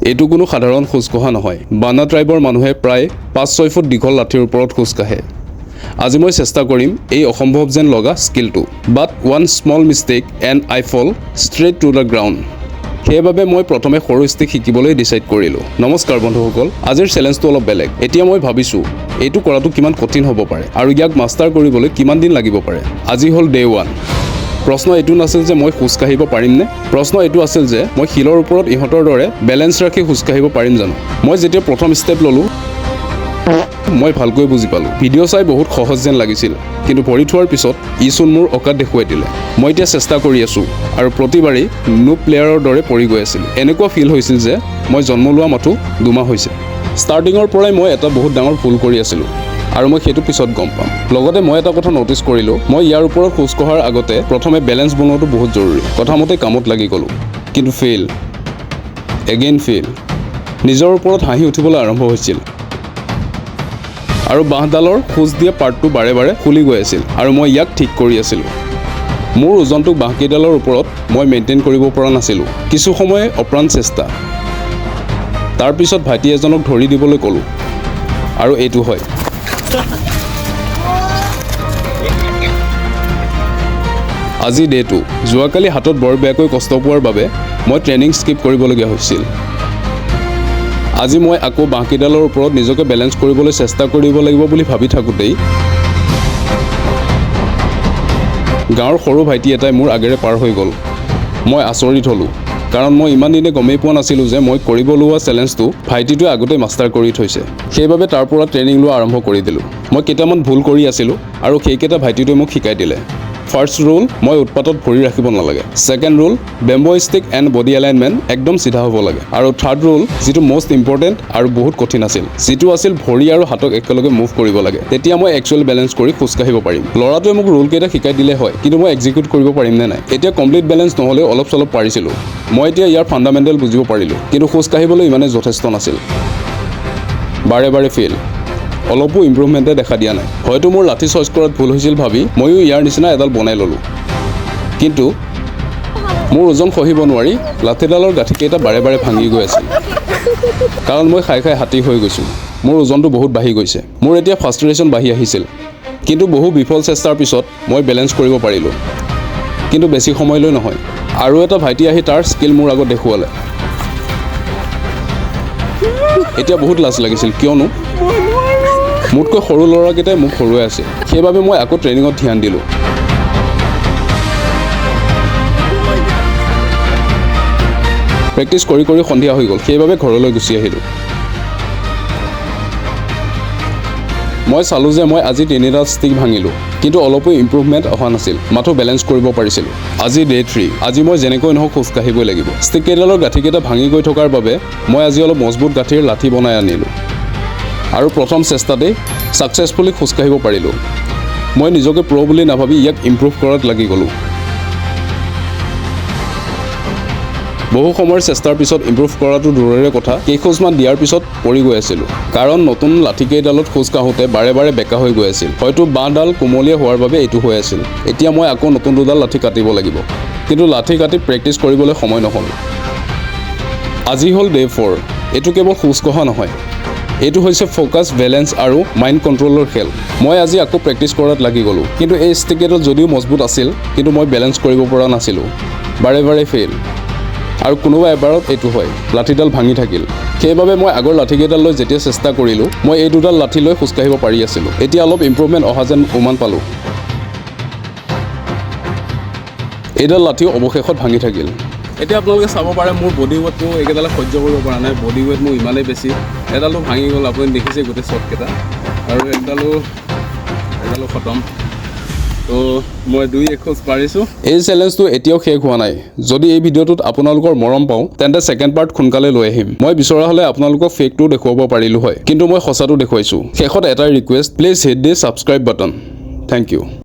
এইটো কোনো সাধাৰণ খোজ কঢ়া নহয়। বানা ট্ৰাইবৰ মানুহে প্ৰায় 5-6 ফুট দীঘল লাঠিৰ ওপৰত খোজ কাঢ়ে। আজি মই চেষ্টা কৰিম এই অসম্ভৱ যেন লগা স্কিলটো। But one small mistake and I fall straight to the ground. সেইবাবে মই প্ৰথমে সৰু ষ্টিক শিকিবলৈ ডিচাইড কৰিলোঁ। নমস্কাৰ বন্ধুসকল, আজিৰ চেলেঞ্জটো অলপ বেলেগ। এতিয়া মই ভাবিছোঁ এইটো কৰাটো কিমান কঠিন হ'ব পাৰে আৰু ইয়াক মাষ্টাৰ কৰিবলৈ কিমান দিন লাগিব পাৰে। আজি হ'ল ডে 1। প্ৰশ্ন এইটো নাছিল যে মই খোজ কাঢ়িব পাৰিমনে, প্ৰশ্ন এইটো আছিল যে মই শিলৰ ওপৰত ইহঁতৰ দৰে বেলেঞ্চ ৰাখি খোজ কাঢ়িব পাৰিম জানো। মই যেতিয়া প্ৰথম ষ্টেপ ল'লোঁ মই ভালকৈ বুজি পালোঁ। ভিডিঅ' চাই বহুত সহজ যেন লাগিছিল, কিন্তু ভৰি থোৱাৰ পিছত ইচোন মোৰ অকাত দেখুৱাই দিলে। মই এতিয়া চেষ্টা কৰি আছোঁ আৰু প্ৰতিবাৰেই নুব প্লেয়াৰৰ দৰে পৰি গৈ আছিল। এনেকুৱা ফিল হৈছিল যে মই জন্ম লোৱা মাথো 2 মাহ হৈছে। ষ্টাৰ্টিঙৰ পৰাই মই এটা বহুত ডাঙৰ ভুল কৰি আছিলোঁ আৰু মই সেইটো পিছত গম পাম। লগতে মই এটা কথা ন'টিছ কৰিলোঁ, মই ইয়াৰ ওপৰত খোজ কঢ়াৰ আগতে প্ৰথমে বেলেঞ্চ বনোৱাটো বহুত জৰুৰী। কথামতে কামত লাগি গ'লোঁ, কিন্তু ফেইল, এগেইন ফেইল। নিজৰ ওপৰত হাঁহি উঠিবলৈ আৰম্ভ হৈছিল আৰু বাঁহডালৰ খোজ দিয়া পাৰ্টটো বাৰে বাৰে খুলি গৈ আছিল আৰু মই ইয়াক ঠিক কৰি আছিলোঁ। মোৰ ওজনটোক বাঁহকেইডালৰ ওপৰত মই মেইনটেইন কৰিব পৰা নাছিলোঁ। কিছু সময় অপ্ৰাণ চেষ্টা, তাৰপিছত ভাইটি এজনক ধৰি দিবলৈ ক'লোঁ আৰু এইটো হয়। আজি ডে 2। যোৱাকালি হাতত বৰ বেয়াকৈ কষ্ট পোৱাৰ বাবে মই ট্ৰেইনিং স্কিপ কৰিবলগীয়া হৈছিল। আজি মই আকৌ বাঁহকেইডালৰ ওপৰত নিজকে বেলেঞ্চ কৰিবলৈ চেষ্টা কৰিব লাগিব বুলি ভাবি থাকোঁতেই গাঁৱৰ সৰু ভাইটি এটাই মোৰ আগেৰে পাৰ হৈ গ'ল। মই আচৰিত হ'লোঁ, কাৰণ মই ইমান দিনে গমেই পোৱা নাছিলোঁ যে মই কৰিব লোৱা চেলেঞ্জটো ভাইটিটোৱে আগতেই মাষ্টাৰ কৰি থৈছে। সেইবাবে তাৰ পৰা ট্ৰেইনিং লোৱা আৰম্ভ কৰি দিলোঁ। মই কেইটামান ভুল কৰি আছিলোঁ আৰু সেইকেইটা ভাইটিটোৱে মোক শিকাই দিলে। ফাৰ্ষ্ট ৰুল, মই উৎপাতত ভৰি ৰাখিব নালাগে। Second rule, bamboo stick and body alignment একদম চিধা হ'ব লাগে। আৰু থাৰ্ড ৰুল, যিটো মষ্ট ইম্পৰ্টেণ্ট আৰু বহুত কঠিন আছিল, যিটো আছিল ভৰি আৰু হাতক একেলগে মুভ কৰিব লাগে। তেতিয়া মই একচুৱেল বেলেঞ্চ কৰি খোজ কাঢ়িব পাৰিম। ল'ৰাটোৱে মোক ৰুলকেইটা শিকাই দিলে হয়, কিন্তু মই এক্সিকিউট কৰিব পাৰিম নে নাই। এতিয়া কমপ্লিট বেলেঞ্চ নহ'লেও অলপ চলপ পাৰিছিলোঁ। মই এতিয়া ইয়াৰ ফাণ্ডামেণ্টেল বুজিব পাৰিলোঁ, কিন্তু খোজ কাঢ়িবলৈ ইমানেই যথেষ্ট নাছিল। বাৰে বাৰে ফেইল, অলপো ইম্প্ৰুভমেণ্টে দেখা দিয়া নাই। হয়তো মোৰ লাঠি চইচ কৰাত ভুল হৈছিল ভাবি ময়ো ইয়াৰ নিচিনা এডাল বনাই ল'লোঁ, কিন্তু মোৰ ওজন সহিব নোৱাৰি লাঠিডালৰ গাঁঠিকেইটা বাৰে বাৰে ভাঙি গৈ আছিল, কাৰণ মই খাই খাই হাতী হৈ গৈছোঁ। মোৰ ওজনটো বহুত বাঢ়ি গৈছে। মোৰ এতিয়া ফ্ৰাষ্ট্ৰেশ্যন বাঢ়ি আহিছিল, কিন্তু বহু বিফল চেষ্টাৰ পিছত মই বেলেঞ্চ কৰিব পাৰিলোঁ, কিন্তু বেছি সময়লৈ নহয়। আৰু এটা ভাইটি আহি তাৰ স্কিল মোৰ আগত দেখুৱালে। এতিয়া বহুত লাজ লাগিছিল, কিয়নো মোতকৈ সৰু ল'ৰাকেইটাই মোক হৰুৱাই আছিল। সেইবাবে মই আকৌ ট্ৰেইনিঙত ধ্যান দিলোঁ। প্ৰেক্টিছ কৰি কৰি সন্ধিয়া হৈ গ'ল, সেইবাবে ঘৰলৈ গুচি আহিলোঁ। মই চালোঁ যে মই আজি 3টা ষ্টিক ভাঙিলোঁ, কিন্তু অলপো ইম্প্ৰুভমেণ্ট অহা নাছিল, মাথো বেলেঞ্চ কৰিব পাৰিছিলোঁ। আজি ডে 3। আজি মই যেনেকৈ নহওক খোজ কাঢ়িবই লাগিব। ষ্টিককেইডালৰ গাঁঠিকেইটা ভাঙি গৈ থকাৰ বাবে মই আজি অলপ মজবুত গাঁঠিৰ লাঠি বনাই আনিলোঁ আৰু প্ৰথম চেষ্টাতেই ছাকচেছফুলি খোজ কাঢ়িব পাৰিলোঁ। মই নিজকে প্ৰ' বুলি নাভাবি ইয়াক ইম্প্ৰুভ কৰাত লাগি গ'লোঁ। বহু সময়ৰ চেষ্টাৰ পিছত ইম্প্ৰুভ কৰাটো দূৰৰে কথা, কেইখোজমান দিয়াৰ পিছত পৰি গৈ আছিলোঁ, কাৰণ নতুন লাঠিকেইডালত খোজ কাঢ়োঁতে বাৰে বাৰে বেকা হৈ গৈ আছিল। হয়তো বাঁহডাল কোমলীয়া হোৱাৰ বাবে এইটো হৈ আছিল। এতিয়া মই আকৌ নতুন 2ডাল লাঠি কাটিব লাগিব, কিন্তু লাঠি কাটি প্ৰেক্টিছ কৰিবলৈ সময় নহ'ল। আজি হ'ল ডে 4। এইটো কেৱল খোজ কঢ়া নহয়, এইটো হৈছে ফ'কাছ, বেলেঞ্চ আৰু মাইণ্ড কণ্ট্ৰলৰ খেল। মই আজি আকৌ প্ৰেক্টিছ কৰাত লাগি গ'লোঁ, কিন্তু এই ষ্টিককেইডাল যদিও মজবুত আছিল, কিন্তু মই বেলেঞ্চ কৰিব পৰা নাছিলোঁ। বাৰে বাৰে ফেইল, আৰু কোনোবা এবাৰত এইটো হয়, লাঠিডাল ভাঙি থাকিল। সেইবাবে মই আগৰ লাঠিকেইডাল লৈ যেতিয়া চেষ্টা কৰিলোঁ, মই এই 2ডাল লাঠি লৈ খোজকাঢ়িব পাৰি আছিলোঁ। এতিয়া অলপ ইম্প্ৰুভমেণ্ট অহা যেন অনুমান পালোঁ। এইডাল লাঠিও অৱশেষত ভাঙি থাকিল। এতিয়া আপোনালোকে চাব পাৰে মোৰ বডি ৱেইটটো এইকেইডালে সহ্য কৰিব পৰা নাই। বডি ৱেইট মোৰ ইমানেই বেছি। এডালো ভাঙি গ'ল, আপুনি দেখিছে গোটেই শ্বটকেইটা, আৰু এডালো খতম। তো মই 2-1 খোজ পাৰিছোঁ। এই চেলেঞ্জটো এতিয়াও শেষ হোৱা নাই। যদি এই ভিডিঅ'টোত আপোনালোকৰ মৰম পাওঁ, তেন্তে ছেকেণ্ড পাৰ্ট সোনকালে লৈ আহিম। মই বিচৰা হ'লে আপোনালোকক ফেকটোও দেখুৱাব পাৰিলোঁ হয়, কিন্তু মই সঁচাটো দেখুৱাইছোঁ। শেষত এটাই request, please hit the subscribe button. Thank U.